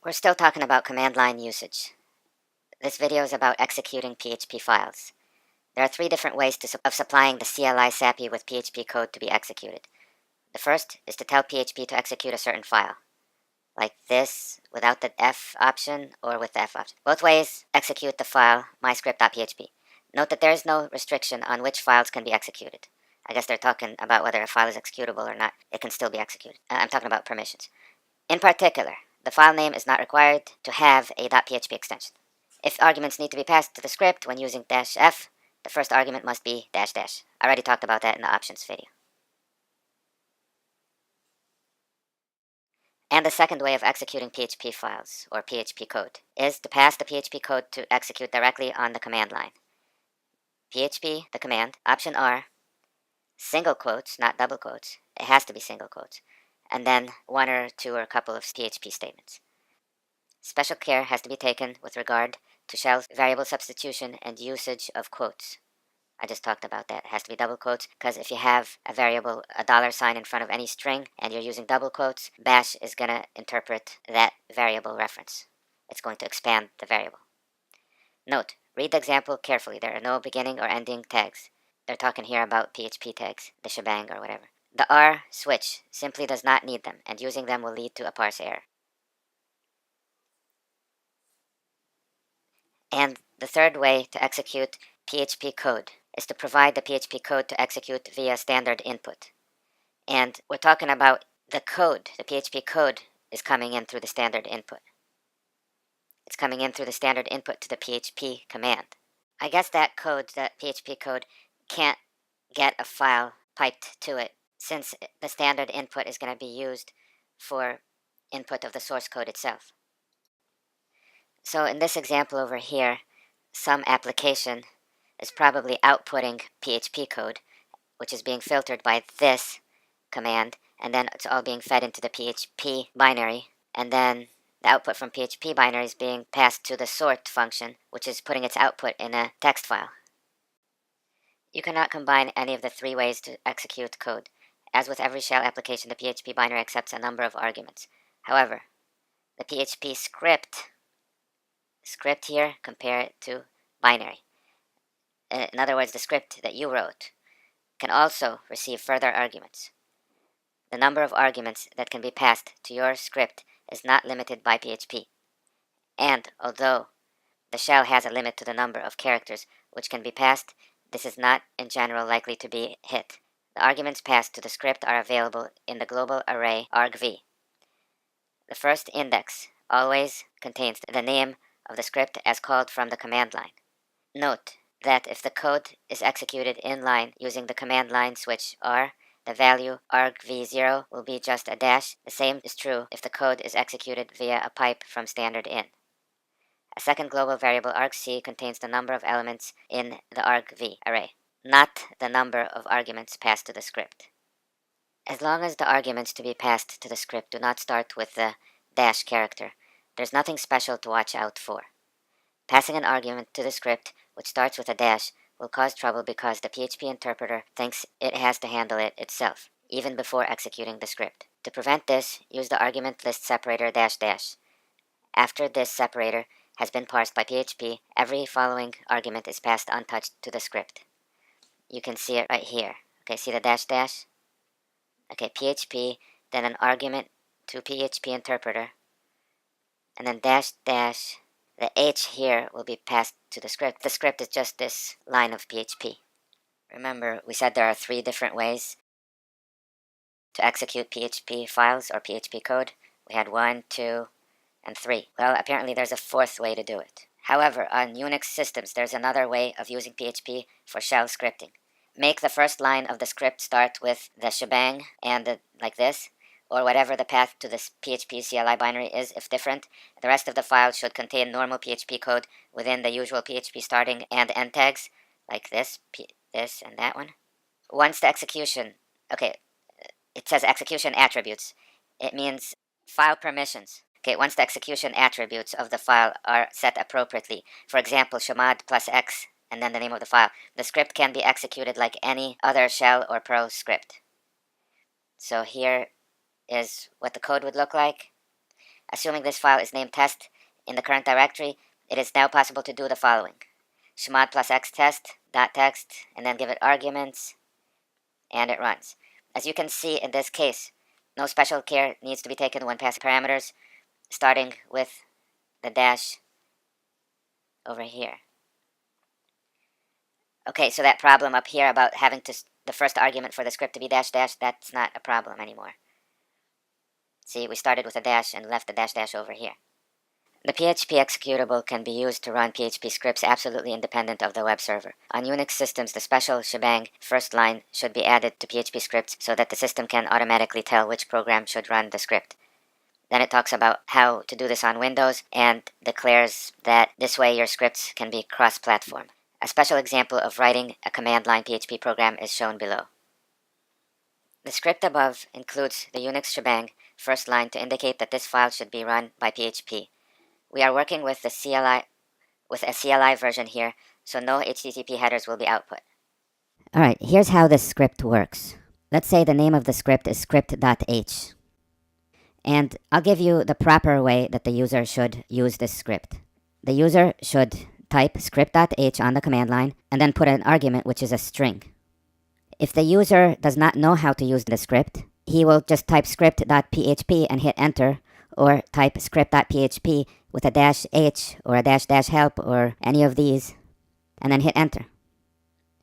We're still talking about command line usage. This video is about executing PHP files. There are three different ways of supplying the CLI SAPI with PHP code to be executed. The first is to tell PHP to execute a certain file, like this, without the F option or with the F option. Both ways execute the file myscript.php. Note that there is no restriction on which files can be executed. I guess they're talking about whether a file is executable or not. It can still be executed. I'm talking about permissions. In particular, the file name is not required to have a .php extension. If arguments need to be passed to the script when using -f, the first argument must be --. I already talked about that in the options video. And the second way of executing PHP files, or PHP code, is to pass the PHP code to execute directly on the command line. PHP, the command, option R, single quotes, not double quotes. It has to be single quotes. And then one or two or a couple of PHP statements. Special care has to be taken with regard to shell variable substitution and usage of quotes. I just talked about that. It has to be double quotes because if you have a variable, a $sign in front of any string, and you're using double quotes, bash is going to interpret that variable reference. It's going to expand the variable. Note, read the example carefully. There are no beginning or ending tags. They're talking here about PHP tags, the shebang or whatever. The R switch simply does not need them, and using them will lead to a parse error. And the third way to execute PHP code is to provide the PHP code to execute via standard input. And we're talking about the code. The PHP code is coming in through the standard input. It's coming in through the standard input to the PHP command. I guess that code, that PHP code, can't get a file piped to it since the standard input is going to be used for input of the source code itself. So in this example over here, some application is probably outputting PHP code, which is being filtered by this command, and then it's all being fed into the PHP binary, and then the output from PHP binary is being passed to the sort function, which is putting its output in a text file. You cannot combine any of the three ways to execute code. As with every shell application, the PHP binary accepts a number of arguments. However, the PHP script here, compare it to binary. In other words, the script that you wrote can also receive further arguments. The number of arguments that can be passed to your script is not limited by PHP. And although the shell has a limit to the number of characters which can be passed, this is not in general likely to be hit. The arguments passed to the script are available in the global array argv. The first index always contains the name of the script as called from the command line. Note that if the code is executed in line using the command line switch R, the value argv0 will be just a dash. The same is true if the code is executed via a pipe from standard in. A second global variable argc contains the number of elements in the argv array, not the number of arguments passed to the script. As long as the arguments to be passed to the script do not start with the dash character, there's nothing special to watch out for. Passing an argument to the script which starts with a dash will cause trouble because the PHP interpreter thinks it has to handle it itself, even before executing the script. To prevent this, use the argument list separator --. After this separator has been parsed by PHP, every following argument is passed untouched to the script. You can see it right here. Okay, see the --? Okay, PHP, then an argument to PHP interpreter, and then --. The H here will be passed to the script. The script is just this line of PHP. Remember, we said there are three different ways to execute PHP files or PHP code. We had 1, 2, and 3. Well, apparently there's a fourth way to do it. However, on Unix systems, there's another way of using PHP for shell scripting. Make the first line of the script start with the shebang and like this, or whatever the path to this PHP CLI binary is if different. The rest of the file should contain normal PHP code within the usual PHP starting and end tags, like this, this, and that one. Once the execution, okay, it says execution attributes. It means file permissions. Okay, once the execution attributes of the file are set appropriately, for example, chmod plus x, and then the name of the file, the script can be executed like any other shell or Perl script. So here is what the code would look like. Assuming this file is named test in the current directory, it is now possible to do the following. Chmod plus xtest.text, and then give it arguments, and it runs. As you can see in this case, no special care needs to be taken when passing parameters, starting with the dash over here. Okay, so that problem up here about having the first argument for the script to be dash dash, that's not a problem anymore. See, we started with a dash and left the dash dash over here. The PHP executable can be used to run PHP scripts absolutely independent of the web server. On Unix systems, the special shebang first line should be added to PHP scripts so that the system can automatically tell which program should run the script. Then it talks about how to do this on Windows and declares that this way your scripts can be cross-platform. A special example of writing a command line PHP program is shown below. The script above includes the Unix shebang first line to indicate that this file should be run by PHP. We are working with a CLI version here, so no HTTP headers will be output. Alright, here's how this script works. Let's say the name of the script is script.h. And I'll give you the proper way that the user should use this script. The user should type script.h on the command line and then put an argument which is a string. If the user does not know how to use the script, he will just type script.php and hit enter, or type script.php with a dash h or a dash dash help or any of these, and then hit enter.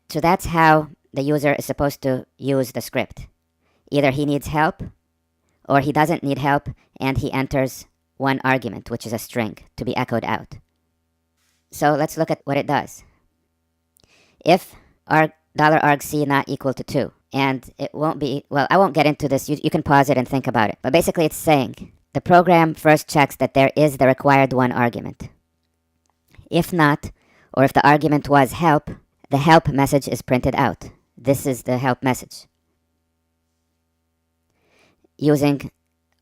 So that's how the user is supposed to use the script. Either he needs help, or he doesn't need help, and he enters one argument, which is a string, to be echoed out. So let's look at what it does. If $argc not equal to 2, and it won't be, well, I won't get into this, you can pause it and think about it. But basically it's saying, the program first checks that there is the required one argument. If not, or if the argument was help, the help message is printed out. This is the help message. Using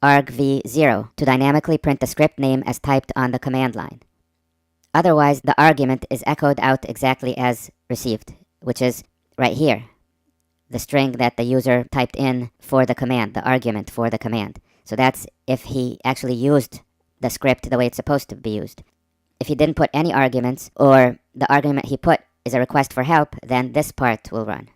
argv0 to dynamically print the script name as typed on the command line. Otherwise, the argument is echoed out exactly as received, which is right here, the string that the user typed in for the command, the argument for the command. So that's if he actually used the script the way it's supposed to be used. If he didn't put any arguments, or the argument he put is a request for help, then this part will run.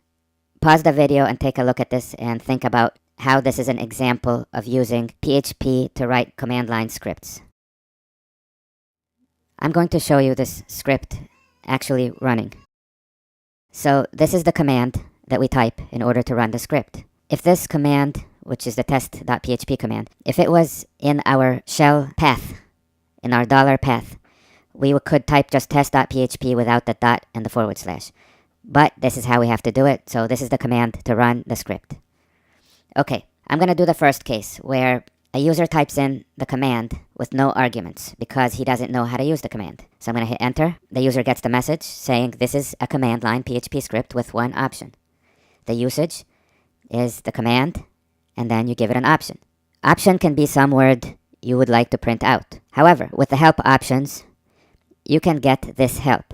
Pause the video and take a look at this and think about how this is an example of using PHP to write command line scripts. I'm going to show you this script actually running. So this is the command that we type in order to run the script. If this command, which is the test.php command, if it was in our shell path, in our $path, we could type just test.php without the dot and the forward slash. But this is how we have to do it, so this is the command to run the script. Okay, I'm going to do the first case, where a user types in the command with no arguments because he doesn't know how to use the command. So I'm going to hit enter. The user gets the message saying this is a command line PHP script with one option. The usage is the command, and then you give it an option. Option can be some word you would like to print out. However, with the help options, you can get this help.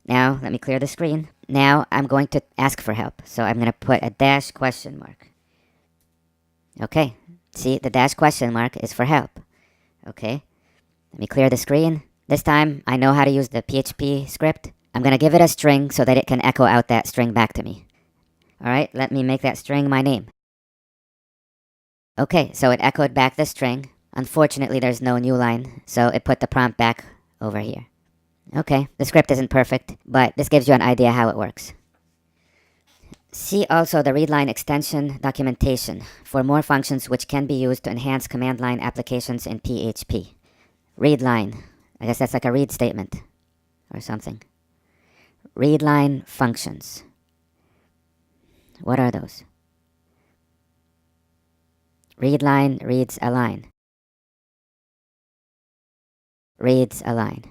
Now, let me clear the screen. Now, I'm going to ask for help. So I'm going to put a dash question mark. Okay, see, the dash question mark is for help. Okay, let me clear the screen. This time, I know how to use the PHP script. I'm going to give it a string so that it can echo out that string back to me. Alright, let me make that string my name. Okay, so it echoed back the string. Unfortunately, there's no new line, so it put the prompt back over here. Okay, the script isn't perfect, but this gives you an idea how it works. See also the readline extension documentation for more functions which can be used to enhance command line applications in PHP. Readline, I guess that's like a read statement or something. Readline functions. What are those? Readline reads a line. Reads a line.